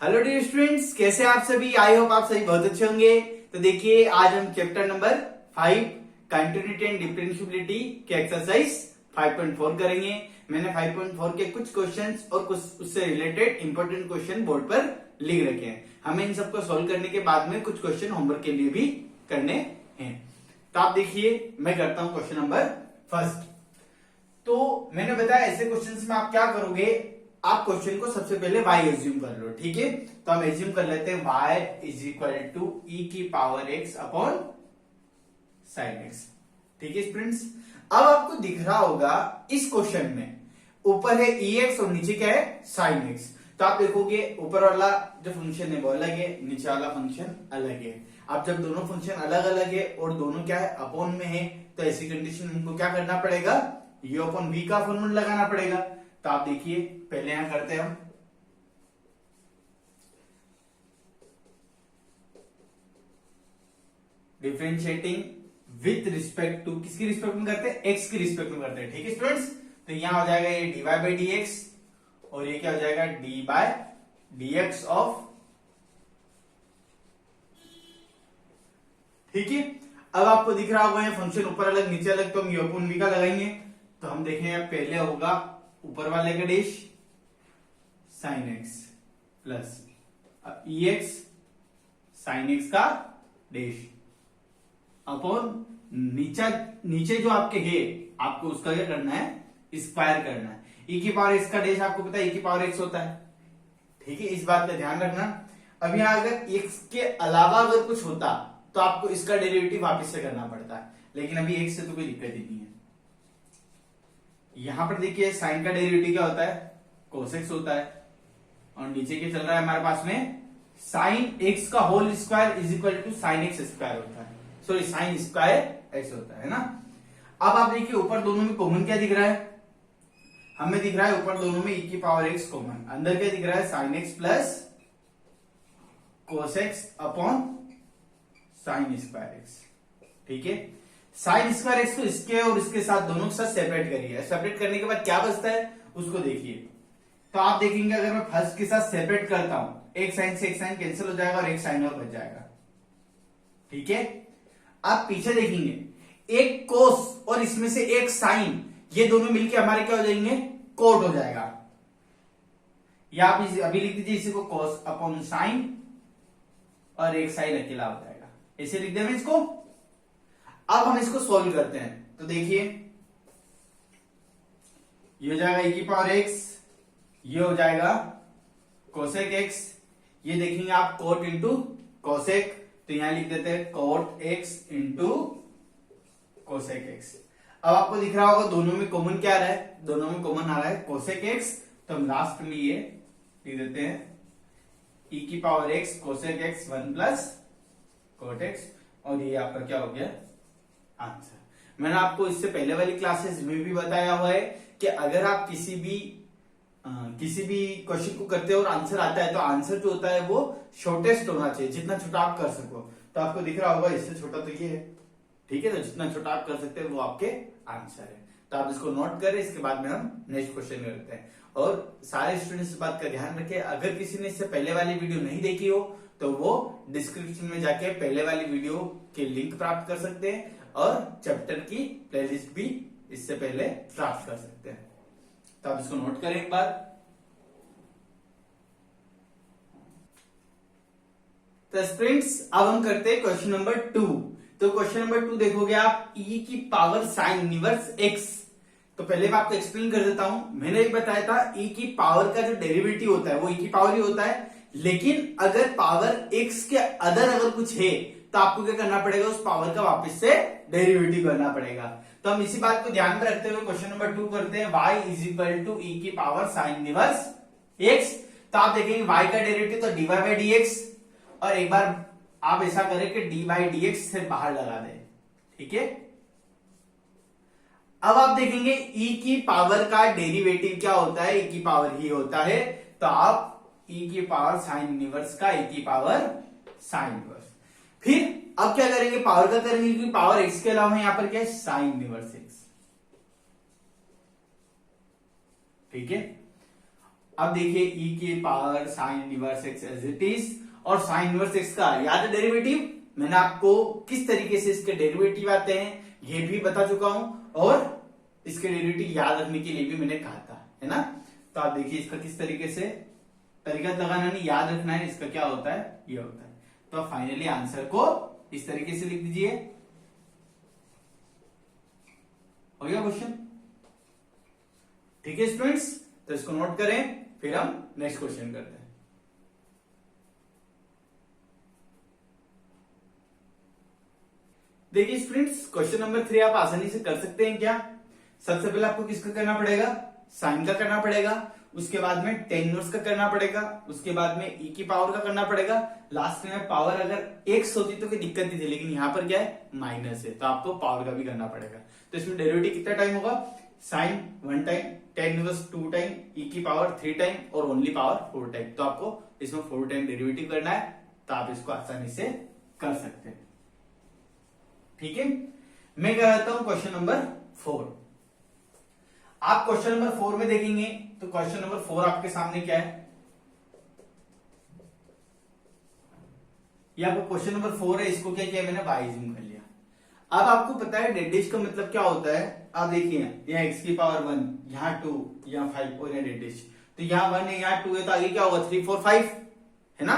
Hello dear students, कैसे आप सभी। आई होप आप सभी बहुत अच्छे होंगे। तो देखिए, आज हम chapter number 5 continuity and differentiability के एक्सरसाइज 5.4 करेंगे। मैंने 5.4 के कुछ क्वेश्चंस और कुछ उससे रिलेटेड इंपॉर्टेंट क्वेश्चन बोर्ड पर लिख रखे हैं। हमें इन सबको सॉल्व करने के बाद में कुछ क्वेश्चन होमवर्क के लिए भी करने हैं। तो आप देखिए, मैं करता हूं क्वेश्चन नंबर फर्स्ट। तो मैंने बताया ऐसे क्वेश्चंस में आप क्या करोगे, आप क्वेश्चन को सबसे पहले y एज्यूम कर लो। ठीक है, तो हम एज्यूम कर लेते हैं y इज इक्वल टू ई की power x upon sine x। ठीक है स्टूडेंट्स, अब आपको दिख रहा होगा इस क्वेश्चन में ऊपर है ex और नीचे क्या है sin x। तो आप देखोगे ऊपर वाला जो फंक्शन है वो अलग है, नीचे वाला फंक्शन अलग है। अब जब दोनों फंक्शन अलग अलग है और दोनों क्या है अपॉन में है, तो ऐसी कंडीशन में हमको क्या करना पड़ेगा, u अपॉन v का फॉर्मूला लगाना पड़ेगा। तो आप देखिए, पहले यहां करते हैं हम डिफरेंशिएटिंग विथ रिस्पेक्ट टू, किसकी रिस्पेक्ट में करते हैं, x की रिस्पेक्ट में करते हैं। ठीक है स्टूडेंट्स, तो यहां हो जाएगा ये dy बाई डी एक्स और ये क्या हो जाएगा d by D X of. ठीक है, अब आपको दिख रहा होगा ये फंक्शन ऊपर अलग नीचे अलग, तो हम u अपॉन v का लगाएंगे। तो हम देखेंगे पहले होगा ऊपर वाले का डैश साइन एक्स प्लस ई एक्स साइन एक्स का डैश अपॉन नीचे जो आपके है आपको उसका क्या करना है, स्क्वायर करना है। ई की पावर एक्स का डैश आपको पता है ई की पावर एक्स होता है। ठीक है, इस बात का ध्यान रखना। अब यहां अगर एक्स के अलावा अगर कुछ होता तो आपको इसका डेरिवेटिव वापस से करना पड़ता है, लेकिन अभी एक्स से तो कोई दिक्कत ही नहीं है। यहां पर देखिए साइन का डेरिवेटिव क्या होता है, कोस एक्स होता है, और नीचे क्या चल रहा है हमारे पास में साइन एक्स का whole square is equal to sine X square होता है, सॉरी साइन स्क्वायर एक्स होता है ना। अब आप देखिए ऊपर दोनों में कॉमन क्या दिख रहा है, हमें दिख रहा है ऊपर दोनों में ई की पावर एक्स कॉमन, अंदर क्या दिख रहा है sine x plus cos x upon sine square x. ठीक है, साइन स्क्वायर एक्स को इसके और इसके साथ दोनों के साथ सेपरेट करिए। सेपरेट करने के बाद क्या बचता है उसको देखिए। तो आप देखेंगे अगर मैं फर्स्ट के साथ सेपरेट करता हूं, एक साइन से एक साइन कैंसिल हो जाएगा और एक साइन और बच जाएगा। ठीक है, आप पीछे देखेंगे एक कोस और इसमें से एक साइन, ये दोनों मिलके हमारे क्या हो जाएंगे, कोट हो जाएगा। या आप अभी लिख दीजिए इसी को कोस अपॉन साइन और एक साइन अकेला हो जाएगा, ऐसे लिख देंगे इसको। अब हम इसको सॉल्व करते हैं। तो देखिए ये हो जाएगा e की पावर x, ये हो जाएगा कोसेक x, ये देखेंगे आप कोट इंटू कोसेक, तो यहां लिख देते हैं cot x into cosec x। अब आपको दिख रहा होगा दोनों में कॉमन क्या आ रहा है, दोनों में कॉमन आ रहा है कोसेक x, तो हम लास्ट में ये लिख देते हैं e की power x cosec x 1 plus coat x, और ये आपका क्या हो गया आंसर। मैंने आपको इससे पहले वाली क्लासेस में भी बताया हुआ है कि अगर आप किसी भी क्वेश्चन को करते हो और आंसर आता है, तो आंसर जो होता है वो शॉर्टेस्ट होना चाहिए, जितना छोटा आप कर सको। तो आपको दिख रहा होगा इससे छोटा तो ये है। ठीक है, तो जितना छोटा आप कर सकते हैं वो आपके आंसर है। तो आप इसको नोट करें, इसके बाद में हम नेक्स्ट क्वेश्चन करते हैं। और सारे स्टूडेंट्स इस बात का ध्यान रखें, अगर किसी ने इससे पहले वाली वीडियो नहीं देखी हो तो वो डिस्क्रिप्शन में जाके पहले वाली वीडियो के लिंक प्राप्त कर सकते हैं और चैप्टर की प्लेलिस्ट भी इससे पहले प्राप्त कर सकते हैं। तो आप इसको नोट करें एक बार। तो स्टूडेंट्स अब हम करते हैं क्वेश्चन नंबर 2। तो क्वेश्चन नंबर 2 देखोगे आप e की पावर साइन इनवर्स x। तो पहले मैं आपको एक्सप्लेन कर देता हूं। मैंने भी बताया था e की पावर का जो डेरिवेटिव होता है वो e की पावर ही होता है, लेकिन अगर पावर x के अदर अगर कुछ है तो आपको क्या करना पड़ेगा, उस पावर का वापस से डेरिवेटिव करना पड़ेगा। तो हम इसी बात को ध्यान में रखते हुए क्वेश्चन नंबर 2 करते हैं। y इज इक्वल टू ई की पावर साइन इनवर्स x। तो आप देखेंगे y का डेरिवेटिव तो dy बाई डी एक्स, और एक बार आप ऐसा करें कि डी बाई डी एक्स से बाहर लगा दें। ठीक है, अब आप देखेंगे e की पावर का डेरिवेटिव क्या होता है, e की पावर ही होता है। तो आप e की पावर साइन इनवर्स का e की पावर साइन इनवर्स, फिर अब क्या करेंगे, पावर का करेंगे क्योंकि पावर x के अलावा यहां पर क्या है साइन इनवर्स x। ठीक है, अब देखिए ई की power sine inverse X as it is, और साइन इनवर्स एक्स का याद है डेरिवेटिव, मैंने आपको किस तरीके से इसके डेरिवेटिव आते हैं ये भी बता चुका हूं, और इसके डेरिवेटिव याद रखने के लिए भी मैंने कहा था, है ना। तो आप देखिए इसका किस तरीके से तरीका लगाना नहीं, याद रखना है इसका क्या होता है, ये होता है। तो फाइनली आंसर को इस तरीके से लिख दीजिए। हो गया क्वेश्चन, ठीक है स्टूडेंट्स, तो इसको नोट करें, फिर हम नेक्स्ट क्वेश्चन करते हैं। देखिए स्टूडेंट्स, क्वेश्चन नंबर 3 आप आसानी से कर सकते हैं क्या। सबसे पहले आपको किसका करना पड़ेगा, साइन का करना पड़ेगा, उसके बाद में टेन इनवर्स का करना पड़ेगा, उसके बाद में ई की पावर का करना पड़ेगा, लास्ट में पावर अगर एक्स होती तो कोई दिक्कत नहीं थी, लेकिन यहां पर क्या है माइनस है, तो आपको पावर का भी करना पड़ेगा। तो इसमें डेरिवेटिव कितना टाइम होगा, sine 1 time, tan inverse 2 time, e की पावर 3 टाइम और ओनली पावर 4 टाइम। तो आपको इसमें 4 टाइम डेरिवेटिव करना है, तो आप इसको आसानी से कर सकते हैं, ठीक है। मैं कहता हूं क्वेश्चन नंबर 4। आप क्वेश्चन नंबर 4 में देखेंगे तो क्वेश्चन नंबर 4 आपके सामने क्या है, ये आपको क्वेश्चन नंबर 4 है, इसको क्या किया मैंने वाई जूम कर लिया। अब आपको पता है डेड डिश का मतलब क्या होता है, आप देखिए यहाँ x की पावर 1, यहाँ 2, यहाँ 5 और यहाँ डेड डिश, तो यहाँ 1 है यहाँ 2 है, तो आगे क्या होगा 3 4 5, है ना।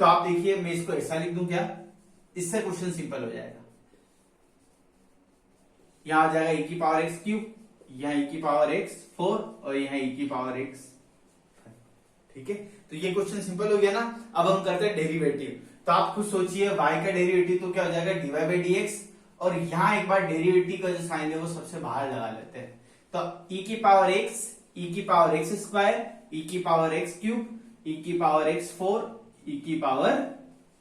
तो आप देखिए मैं इसको ऐसा लिख दूं क्या, इससे क्वेश्चन सिंपल हो जाएगा। यहां आ जाएगा e की पावर x क्यूब, यहाँ e की पावर x 4 और यहाँ e की पावर x 5, ठीक है। तो ये क्वेश्चन सिंपल हो गया ना। अब हम करते हैं डेरिवेटिव, तो आप खुद सोचिए y का डेरिवेटिव तो क्या हो जाएगा dy बाई dx, और यहां एक बार डेरिवेटिव का जो साइन है वो सबसे बाहर लगा लेते हैं। तो e की पावर x, e की पावर x स्क्वायर, e की पावर x क्यूब, e की पावर x 4, e की पावर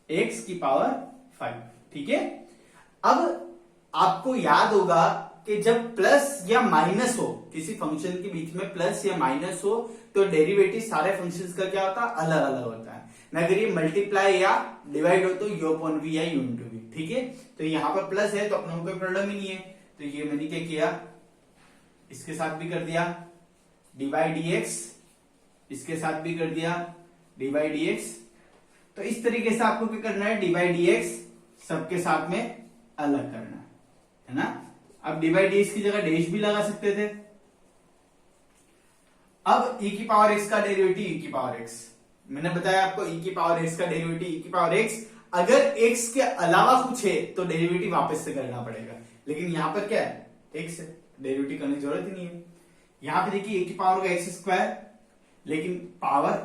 x की पावर 5, ठीक है। अब आपको याद होगा कि जब प्लस या माइनस हो, किसी फंक्शन के बीच में प्लस या माइनस हो, तो डेरिवेटिव सारे फंक्शंस का क्या होता है अलग अलग होता है ना। अगर ये मल्टीप्लाई या डिवाइड हो तो यू अपॉन वी या यू इनटू वी, ठीक है। तो यहां पर प्लस है तो अपना कोई प्रॉब्लम ही नहीं है, तो ये मैंने क्या किया, इसके साथ भी कर दिया डी बाई डी एक्स, इसके साथ भी कर दिया डी बाई डी एक्स। तो इस तरीके से आपको क्या करना है, डी बाई डी एक्स सबके साथ में अलग करना है ना। अब डी बाई डी एक्स की जगह डैश भी लगा सकते थे। अब e की पावर x का डेरिवेटिव e की पावर x, मैंने बताया आपको e की पावर x का डेरिवेटिव e की पावर x, अगर x के अलावा कुछ है तो डेरिवेटिव वापस से करना पड़ेगा, लेकिन यहां पर क्या है x है, डेरिवेटिव करने की जरूरत ही नहीं है। यहां पे देखिए e की पावर का x स्क्वायर, लेकिन पावर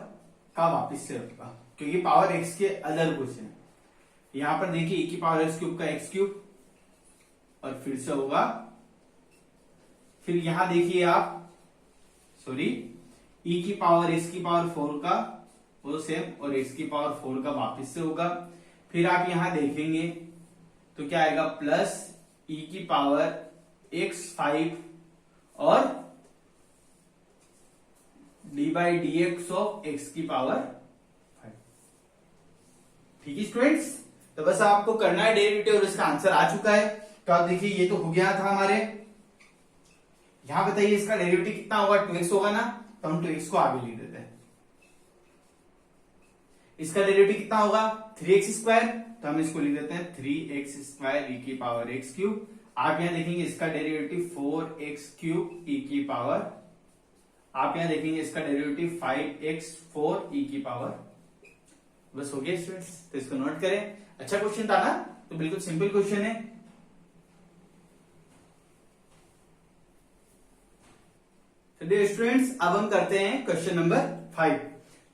का वापस से होगा क्योंकि पावर x के अदर कुछ है। यहां पर देखिए e की पावर x क्यूब का x क्यूब, और फिर से होगा, फिर यहां देखिए आप सॉरी e की पावर x की पावर 4 का वो सेम, और x की पावर 4 का वापस से होगा। फिर आप यहां देखेंगे तो क्या आएगा, प्लस e की पावर x 5 और D by D X of x की पावर 5, ठीक है स्टूडेंट्स। तो बस आपको करना है डेरिवेटिव और इसका आंसर आ चुका है। तो आप देखिए ये तो हो गया था हमारे, यहां बताइए इसका डेरिवेटिव कितना होगा, 2x होगा ना, तो हम 2x को आगे लिख देते हैं। इसका डेरिवेटिव कितना होगा 3x स्क्वायर, तो हम इसको लिख देते हैं 3x स्क्वायर e की पावर x क्यूब। आप यहां देखेंगे इसका डेरिवेटिव 4x क्यूब e की पावर, आप यहां देखेंगे इसका डेरिवेटिव 5x 4 e की पावर। बस हो गया स्टूडेंट्स, तो इसको नोट करें। अच्छा क्वेश्चन था ना, तो बिल्कुल सिंपल क्वेश्चन है। तो स्टूडेंट्स अब हम करते हैं क्वेश्चन नंबर 5।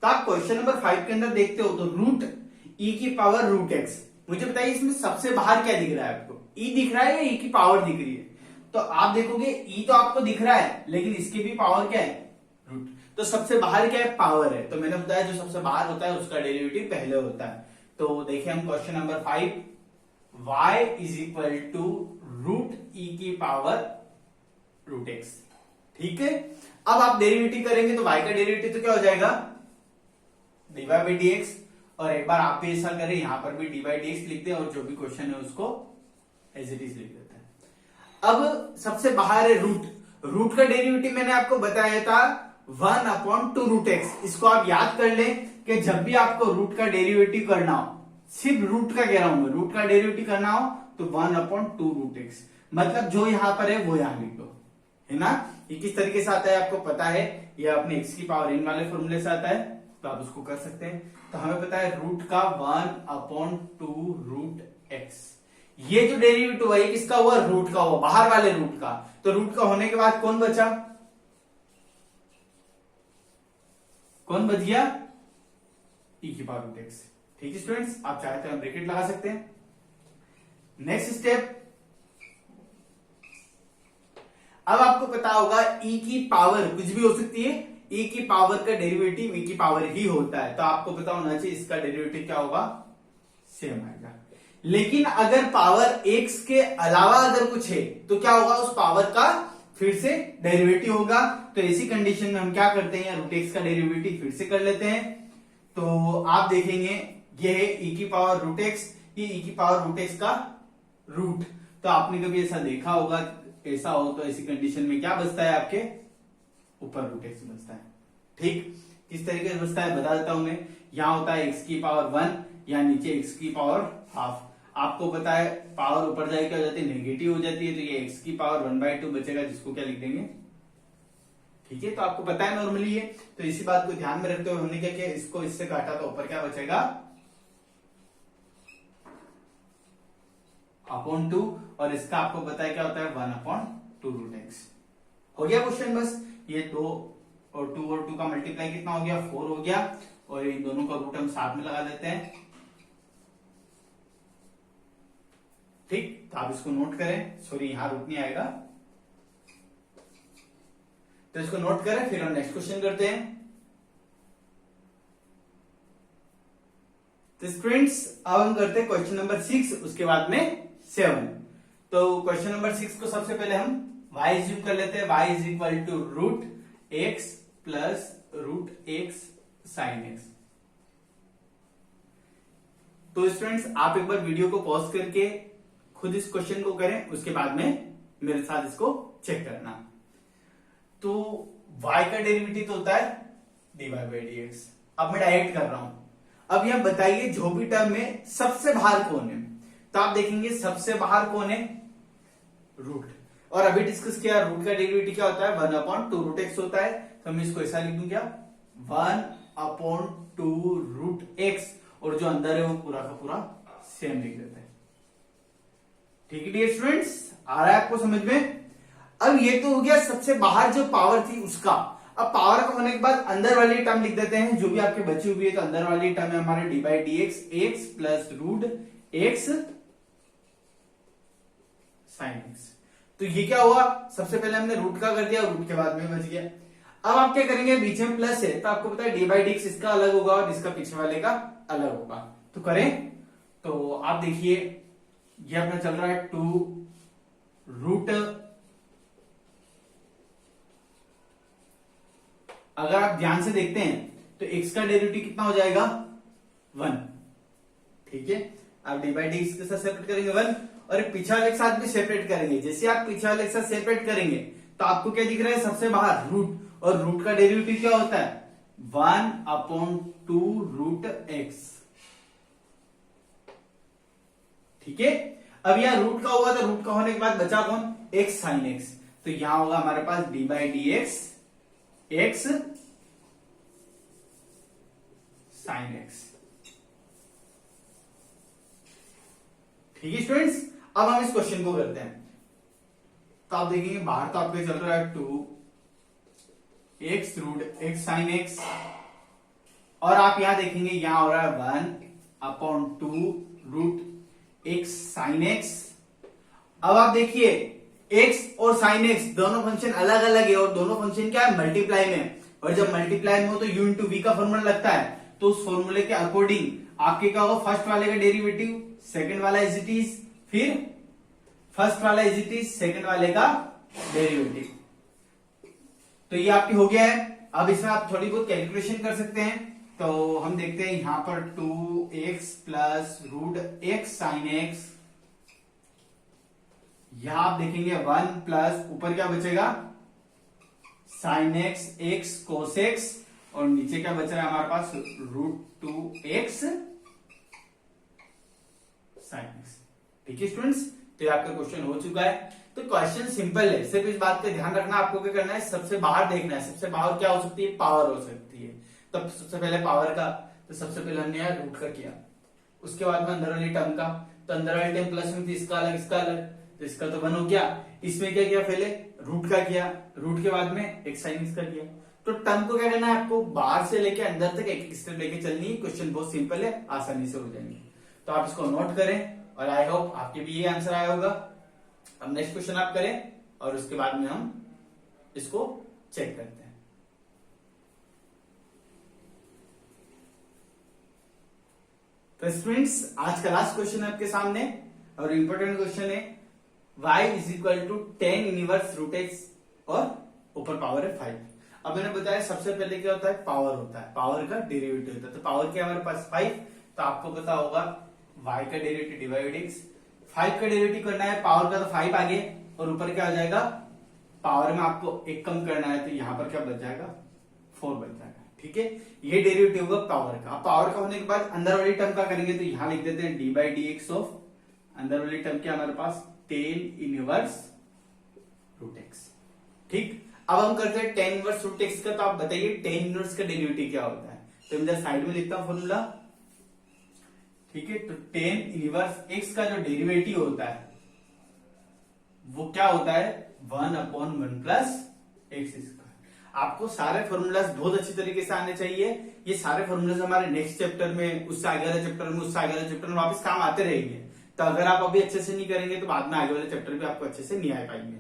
तो आप क्वेश्चन नंबर 5 के अंदर देखते हो तो रूट e की पावर रूट x, मुझे बताइए इसमें सबसे बाहर क्या दिख रहा है आपको, e दिख रहा है या e की पावर दिख रही है। तो आप देखोगे e तो आपको दिख रहा है, लेकिन इसकी भी पावर क्या है रूट, तो सबसे बाहर क्या है पावर है। तो मैंने बताया जो सबसे बाहर होता है उसका डेरिवेटिव पहले होता है। तो देखिए हम question number 5, y is equal to root e की पावर रूट x, ठीक है। अब आप डेरिवेटिव करेंगे तो y का डेरिवेटिव तो क्या हो जाएगा dy बाई dx, और एक बार आप भी ऐसा करें, यहां पर भी dy बाई dx लिखते हैं और जो भी क्वेश्चन है उसको एज इट इज लिख देते हैं। अब सबसे बाहर है रूट, रूट का डेरिवेटिव मैंने आपको बताया था 1/2√x। इसको आप याद कर लें कि जब भी आपको रूट का डेरिवेटिव करना हो, सिर्फ रूट का कह रहा हूं मैं, रूट का डेरिवेटिव करना हो तो 1/2√x, मतलब जो यहां पर है वो यहां लिख दो, है ना। ये किस तरीके से आता है आपको पता है, ये अपने x की पावर n वाले फॉर्मूले से आता है, तो आप उसको कर सकते हैं। तो हमें पता है रूट का 1/2√x, ये जो डेरिवेटिव है किसका हुआ, रूट का हुआ, बाहर वाले रूट का। तो रूट का होने के बाद कौन बचा, कौन बच गया, e⁻√x। ठीक है स्टूडेंट्स, आप चाहे तो ब्रैकेट लगा सकते हैं। नेक्स्ट स्टेप, अब आपको पता होगा e की पावर कुछ भी हो सकती है, e की पावर का डेरिवेटिव e की पावर ही होता है, तो आपको पता होना चाहिए इसका डेरिवेटिव क्या होगा, सेम आएगा। लेकिन अगर पावर x के अलावा अगर कुछ है तो क्या होगा, उस पावर का फिर से डेरिवेटिव होगा। तो ऐसी कंडीशन में हम क्या करते हैं, √x का डेरिवेटिव फिर से कर लेते हैं। तो आप देखेंगे ये है e⁻√x, ये e⁻√x का रूट। तो आपने कभी ऐसा देखा होगा, ऐसा हो तो ऐसी कंडीशन में क्या बचता है, आपके ऊपर √x बचता है। ठीक, किस तरीके से बचता है बता देता हूं मैं। यहां होता है x की पावर 1, या नीचे x की पावर हाफ। आपको पता है पावर ऊपर जाए क्या हो जाती है, नेगेटिव हो जाती है, तो ये x की पावर 1/2 बचेगा, जिसको क्या लिख देंगे। ठीक है, तो आपको पता है नॉर्मली ये, तो इसी बात को ध्यान में रखते हुए हमने क्या किया, इसको इससे काटा तो ऊपर क्या बचेगा, /2, और इसका आपको पता है क्या होता है 1/2√x। हो गया क्वेश्चन, बस ये 2 और 2 का मल्टीप्लाई कितना हो गया, 4 हो गया, और इन दोनों का रूट हम साथ में लगा देते हैं। ठीक, तो आप इसको नोट करें, सॉरी यहां रूट नहीं आएगा, तो इसको नोट करें, फिर हम नेक्स्ट क्वेश्चन करते हैं। तो स्टूडेंट्स अब हम करते हैं क्वेश्चन नंबर 6, उसके बाद में 7। तो क्वेश्चन नंबर 6 को सबसे पहले हम y इज कर लेते हैं, y is equal to √x plus √x sin x। तो स्टूडेंट्स आप एक बार वीडियो को पॉज करके खुद इस क्वेश्चन को करें, उसके बाद में मेरे साथ इसको चेक करना। तो y का डेरिवेटिव तो होता है dy/dx। अब मैं डायरेक्ट कर रहा हूं। अब यह बताइए जो भी टर्म में सबसे बाहर कौन है, तो आप देखेंगे सबसे बाहर कौन है, रूट। और अभी डिस्कस किया रूट का डेरिवेटिव क्या होता है, 1/2√x होता है। तो मैं इसको ऐसा लिख दूं क्या, 1/2√x, और जो अंदर है वो पूरा का पूरा सेम लिख देते हैं। ठीक है डियर स्टूडेंट्स, आ रहा है आपको समझ में। अब ये तो हो गया सबसे बाहर जो पावर थी उसका। अब पावर का होने के बाद अंदर वाली टर्म लिख देते हैं जो भी आपके बची हुई है। तो अंदर वाली टर्म है हमारे dy/dx, x plus √x sin x। तो ये क्या हुआ, सबसे पहले हमने रूट का कर दिया, रूट के बाद में बच गया। अब आप क्या करेंगे, बीच में प्लस है तो आपको पता है dy/dx इसका अलग होगा और इसका पीछे वाले का अलग होगा। तो करें, तो आप देखिए ये अपना चल रहा है 2√, अगर आप ध्यान से देखते हैं तो x का डेरिवेटिव कितना हो जाएगा, 1। ठीक है, आप dy/dx के साथ सेपरेट करेंगे 1, और पीछे वाले के साथ भी सेपरेट करेंगे। जैसे आप पीछे वाले के साथ सेपरेट करेंगे तो आपको क्या दिख रहा है, सबसे बाहर रूट, और रूट का डेरिवेटिव क्या होता है, 1/2√x। ठीक है, अब यहां रूट का हुआ तो रूट का होने के बाद बचा कौन, x sin x। तो यहां होगा हमारे पास dy/dx x sin x। ठीक है स्टूडेंट्स, अब हम इस क्वेश्चन को करते हैं। तो आप देखेंगे बाहर तो आपके चल रहा है 2x√x sin x, और आप यहां देखेंगे यहां हो रहा है 1/2√x sin x। अब आप देखिए x और sin x दोनों फंक्शन अलग अलग है, और दोनों फंक्शन क्या है, मल्टीप्लाई में। और जब मल्टीप्लाई में हो तो u इंटू वी का फॉर्मूला लगता है। तो उस फॉर्मूले के अकॉर्डिंग आपके क्या होगा, फर्स्ट वाले का डेरिवेटिव सेकंड वाला इज इट इज, फिर फर्स्ट वाला इज इट इज सेकंड वाले का डेरिवेटिव। तो ये आपके हो गया है। अब इसमें आप थोड़ी बहुत कैलकुलेशन कर सकते हैं। तो हम देखते हैं यहां पर 2x plus √x sin x, यहां आप देखेंगे 1 प्लस ऊपर क्या बचेगा sine x x cos x और नीचे क्या बच रहा है हमारे पास √2x साइन एक्स। ठीक है स्टूडेंट्स, तो ये आपका क्वेश्चन हो चुका है। तो क्वेश्चन सिंपल है, सिर्फ इस बात का ध्यान रखना आपको क्या करना है, सबसे बाहर देखना है। सबसे बाहर क्या हो सकती है, पावर हो सकती है। तब सबसे पहले पावर का, तो सबसे पहले हमने यार रूट का किया, उसके बाद में अंदर वाली टर्म का, तो अंदर वाली टर्म प्लस में थी, इसका अलग इसका अलग, तो इसका तो 1 हो गया। इसमें क्या किया, पहले रूट का किया, रूट के बाद में एक साइन इसका किया। तो टर्म को क्या करना है आपको, बाहर से लेके अंदर तक एक एक स्टेप लेके चलनी है। क्वेश्चन बहुत सिंपल है, आसानी से हो जाएंगे। तो आप इसको नोट करें और आई होप आपके भी ये आंसर आया होगा। अब नेक्स्ट क्वेश्चन आप करें और उसके बाद में हम इसको चेक करते हैं। तो स्टूडेंट्स, आज का लास्ट क्वेश्चन है आपके सामने और इंपॉर्टेंट क्वेश्चन है। y is equal to 10 inverse root X और ऊपर पावर है 5। अब मैंने बताया सबसे पहले क्या होता है, पावर होता है, पावर का डेरिवेटिव होता है। तो पावर क्या है हमारे पास 5, तो आपको पता होगा y का डेरिवेटिव डिवाइड x। 5 का डेरिवेटिव करना है, पावर का तो 5 आगे और ऊपर क्या हो जाएगा, पावर में आपको एक कम करना है, तो यहां पर क्या बच जाएगा, 4 बच जाएगा। ठीक है, ये डेरिवेटिव होगा पावर का। पावर का होने के बाद अंदर वाली टर्म का करेंगे, तो यहां लिख देते हैं d/dx ऑफ अंदर वाली टर्म क्या हमारे पास 10 इनवर्स रूट एक्स। ठीक, अब हम करते हैं 10 इनवर्स रूट एक्स का। तो आप बताइए 10 इनवर्स का डेरिवेटिव क्या होता है। तो मैं साइड में लिखता हूं फॉर्मूला। ठीक है, तो 10 इनवर्स एक्स का जो डेरिवेटिव होता है वो क्या होता है, 1/1 प्लस एक्स स्क्वायर। आपको सारे फॉर्मूलाज बहुत अच्छी तरीके से आने चाहिए। ये सारे फॉर्मूलाज हमारे नेक्स्ट चैप्टर में, उससे आगे वाले चैप्टर में, उससे आगे वाले चैप्टर में वापस काम आते रहेंगे। तो अगर आप अभी अच्छे से नहीं करेंगे तो बाद में आगे वाले चैप्टर पे आपको अच्छे से नहीं आ पाएंगे।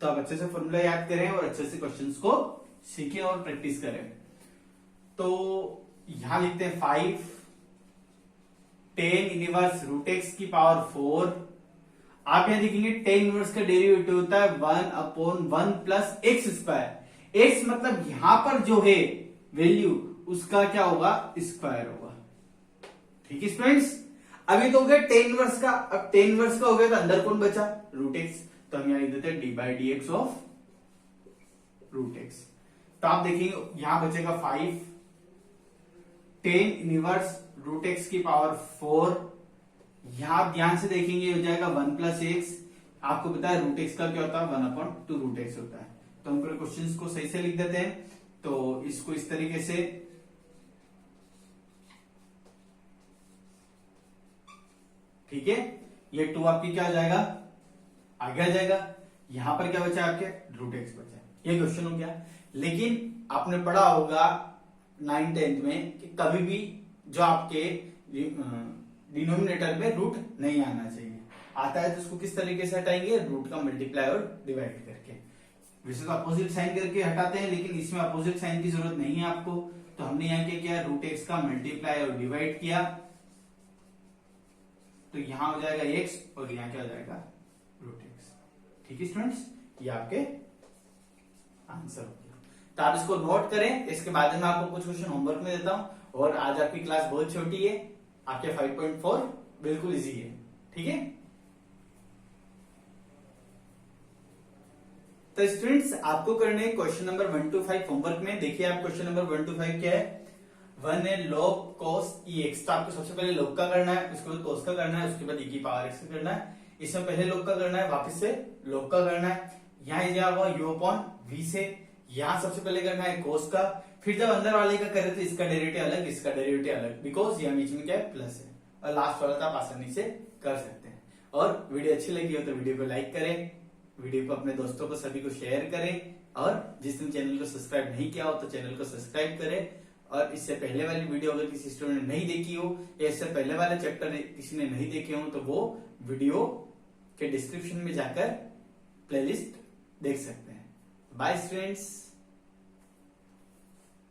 तो आप अच्छे से फॉर्मूला याद करें और अच्छे से क्वेश्चंस को सीखें और प्रैक्टिस करें। तो यहां लिखते हैं 5 10 इनवर्स रूट एक्स की पावर 4। आप यहां देखेंगे 10 इनवर्स का डेरिवेटिव होता है 1/1 प्लस एक्स स्क्वायर। एक्स मतलब यहां पर जो है वैल्यू उसका क्या होगा, स्क्वायर होगा। ठीक है स्टूडेंट्स, अभी तो हो गया 10 इनवर्स का। अब 10 इनवर्स का हो गया तो अंदर कौन बचा, रूट एक्स। तो हम यहां लिख देते हैं d/dx ऑफ रूट एक्स। तो आप देखेंगे यहां बचेगा 5 10 इनवर्स रूट एक्स की पावर 4। यहां आप ध्यान से देखेंगे हो जाएगा 1 प्लस एक्स। आपको पता है रूट एक्स का क्या होता है, 1/2 रूट एक्स होता है। तो हम पूरे क्वेश्चन को सही से लिख देते हैं। तो इसको इस तरीके से, ठीक है, ये 2 आपकी क्या हो जाएगा, आगे आ जाएगा। यहां पर क्या बचा आपके, रूट एक्स बचा। ये क्वेश्चन हो गया। लेकिन आपने पढ़ा होगा 9th-10th में कि कभी भी जो आपके डिनोमिनेटर में रूट नहीं आना चाहिए। आता है तो उसको किस तरीके से हटाएंगे, रूट का मल्टीप्लाई और डिवाइड करके। वैसे तो अपोजिट साइन करके हटाते हैं, लेकिन इसमें अपोजिट साइन की जरूरत नहीं है आपको। तो हमने यहाँ क्या किया, रूट एक्स का मल्टीप्लाई और डिवाइड किया। तो यहां हो जाएगा एक्स और यहां क्या हो जाएगा, रूट एक्स। ठीक है स्टूडेंट्स, ये आपके आंसर हो गया। तो आप इसको नोट करें। इसके बाद में आपको कुछ क्वेश्चन होमवर्क में देता हूं। और आज आपकी क्लास बहुत छोटी है, आपके 5.4 बिल्कुल इजी है। ठीक है, तो स्टूडेंट्स आपको करने क्वेश्चन नंबर 1 to 5 होमवर्क में। देखिए आप क्वेश्चन नंबर 1 to 5 क्या है। 1 है log cos ex। तो आपको सबसे पहले log का करना है, उसके बाद cos का करना है, उसके बाद e की पावर x का करना है। इसमें पहले log का करना है, वापस से log का करना है। यहाँ दिया हुआ u upon v से, यहाँ सबसे पहले करना है cos का। फिर जब अंदर वाले का करें तो इसका डेरिवेटिव अलग, इसका डेरिवेटिव अलग, बिकॉज यहाँ बीच में क्या है, प्लस है। और लास्ट वाला तो आप आसानी से कर सकते हैं। और वीडियो अच्छी लगी हो तो वीडियो को लाइक करें, वीडियो को अपने दोस्तों को सभी को शेयर करें। और जिसने चैनल को सब्सक्राइब नहीं किया हो तो चैनल को सब्सक्राइब करें। और इससे पहले वाली वीडियो अगर किसी स्टूडेंट ने नहीं देखी हो या इससे पहले वाले चैप्टर किसी ने नहीं देखे हो तो वो वीडियो के डिस्क्रिप्शन में जाकर प्लेलिस्ट देख सकते हैं। Bye students.